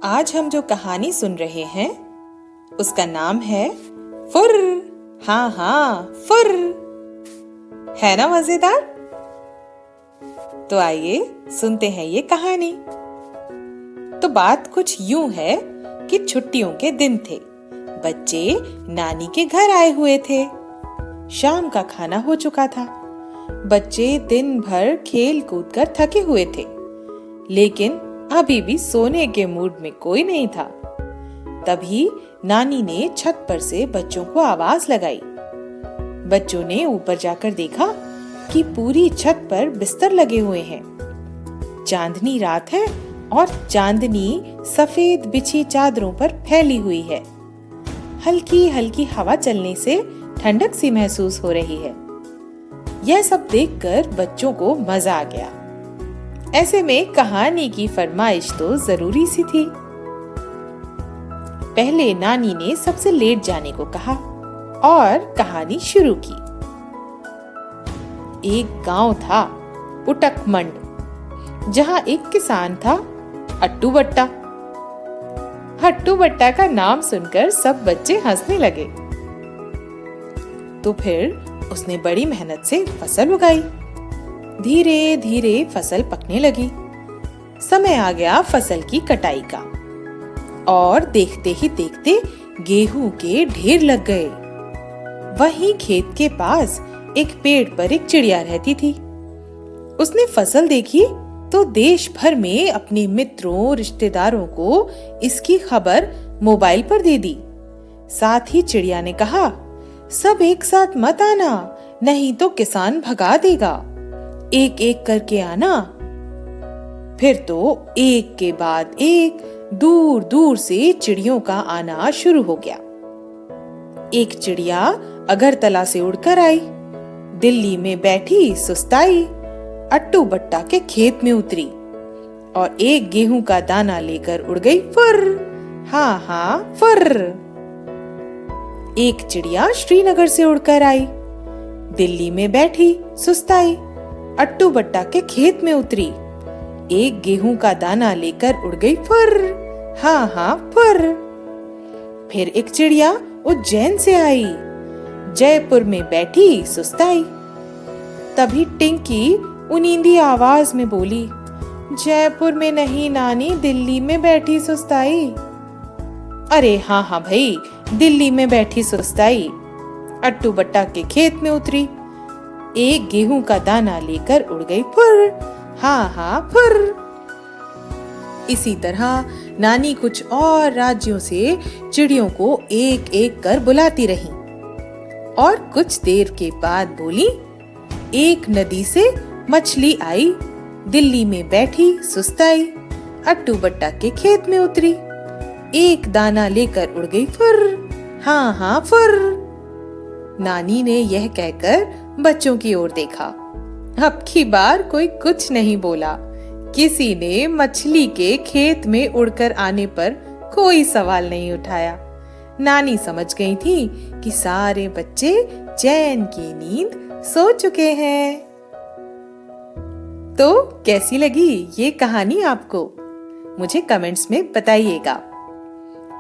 आज हम जो कहानी सुन रहे हैं उसका नाम है फुर। हाँ हाँ, फुर। है ना मजेदार? तो आइए सुनते हैं ये कहानी। तो बात कुछ यूं है कि छुट्टियों के दिन थे। बच्चे नानी के घर आए हुए थे। शाम का खाना हो चुका था। बच्चे दिन भर खेल कूद कर थके हुए थे, लेकिन अभी भी सोने के मूड में कोई नहीं था। तभी नानी ने छत पर से बच्चों को आवाज लगाई। बच्चों ने ऊपर जाकर देखा कि पूरी छत पर बिस्तर लगे हुए हैं। चांदनी रात है और चांदनी सफेद बिछी चादरों पर फैली हुई है। हल्की हल्की हवा चलने से ठंडक सी महसूस हो रही है। यह सब देखकर बच्चों को मजा आ गया। ऐसे में कहानी की फरमाइश तो जरूरी सी थी। पहले नानी ने सबसे लेट जाने को कहा और कहानी शुरू की। एक गांव था, उटकमंड, जहां एक किसान था, अट्टू बट्टा। अट्टू बट्टा का नाम सुनकर सब बच्चे हंसने लगे। तो फिर उसने बड़ी मेहनत से फसल उगाई। धीरे धीरे फसल पकने लगी। समय आ गया फसल की कटाई का, और देखते ही देखते गेहूं के ढेर लग गए। वहीं खेत के पास एक पेड़ पर एक चिड़िया रहती थी। उसने फसल देखी तो देश भर में अपने मित्रों रिश्तेदारों को इसकी खबर मोबाइल पर दे दी। साथ ही चिड़िया ने कहा, सब एक साथ मत आना, नहीं तो किसान भगा देगा। एक एक करके आना। फिर तो एक के बाद एक दूर दूर से चिड़ियों का आना शुरू हो गया। एक चिड़िया अगरतला से उड़कर आई, दिल्ली में बैठी सुस्ताई अट्टू बट्टा के खेत में उतरी और एक गेहूं का दाना लेकर उड़ गई फुर। हाँ हाँ, फुर। एक चिड़िया श्रीनगर से उड़कर आई, दिल्ली में बैठी सुस्ताई अट्टू बट्टा के खेत में उतरी, एक गेहूं का दाना लेकर उड़ गई फुर। हाँ हाँ, फुर। फिर एक चिड़िया उज्जैन से आई, जयपुर में बैठी सुस्ताई। तभी टिंकी उनींदी आवाज में बोली, जयपुर में नहीं नानी, दिल्ली में बैठी सुस्ताई। अरे हाँ हाँ भाई, दिल्ली में बैठी सुस्ताई अट्टू बट्टा के खेत में उतरी, एक गेहूं का दाना लेकर उड़ गई फुर। हाँ हाँ, फुर। इसी तरह नानी कुछ और राज्यों से चिड़ियों को एक एक कर बुलाती रही और कुछ देर के बाद बोली, एक नदी से मछली आई, दिल्ली में बैठी सुस्ताई अट्टू बट्टा के खेत में उतरी, एक दाना लेकर उड़ गई फुर। हाँ हाँ, फुर। नानी ने यह कहकर बच्चों की ओर देखा। अब की बार कोई कुछ नहीं बोला। किसी ने मछली के खेत में उड़कर आने पर कोई सवाल नहीं उठाया। नानी समझ गई थी कि सारे बच्चे चैन की नींद सो चुके हैं। तो कैसी लगी ये कहानी आपको? मुझे कमेंट्स में बताइएगा।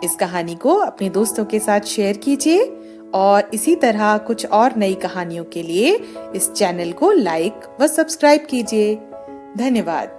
इस कहानी को अपने दोस्तों के साथ शेयर कीजिए और इसी तरह कुछ और नई कहानियों के लिए इस चैनल को लाइक व सब्सक्राइब कीजिए। धन्यवाद।